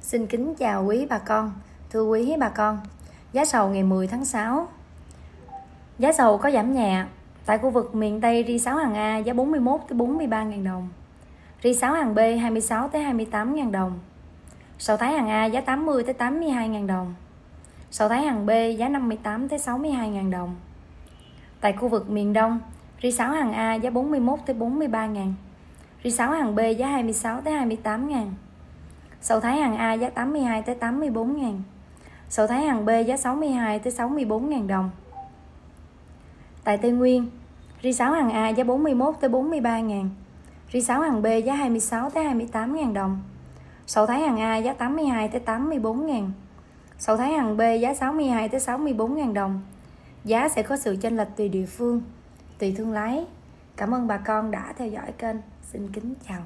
Xin kính chào quý bà con. Thưa quý bà con, giá sầu ngày 10 tháng 6. Giá sầu có giảm nhẹ. Tại khu vực miền Tây, ri 6 hàng A giá 41 tới 43.000 đồng. Ri 6 hàng B 26 tới 28.000 đồng. Sầu Thái hàng A giá 80 tới 82.000 đồng. Sầu Thái hàng B giá 58 tới 62.000 đồng. Tại khu vực miền Đông, ri 6 hàng A giá 41 tới 43.000. Ri 6 hàng B giá 26 tới 28.000. Sầu Thái hàng A giá 82 tới 84.000. Sầu Thái hàng B giá 62 tới 64.000 đồng. Tại Tây Nguyên, ri 6 hàng A giá 41 tới 43.000. Ri 6 hàng B giá 26 tới 28.000 đồng. Sầu Thái hàng A giá 82 tới 84.000. Sầu Thái hàng B giá 62 tới 64.000 đồng. Giá sẽ có sự chênh lệch tùy địa phương, tùy thương lái. Cảm ơn bà con đã theo dõi kênh. Xin kính chào.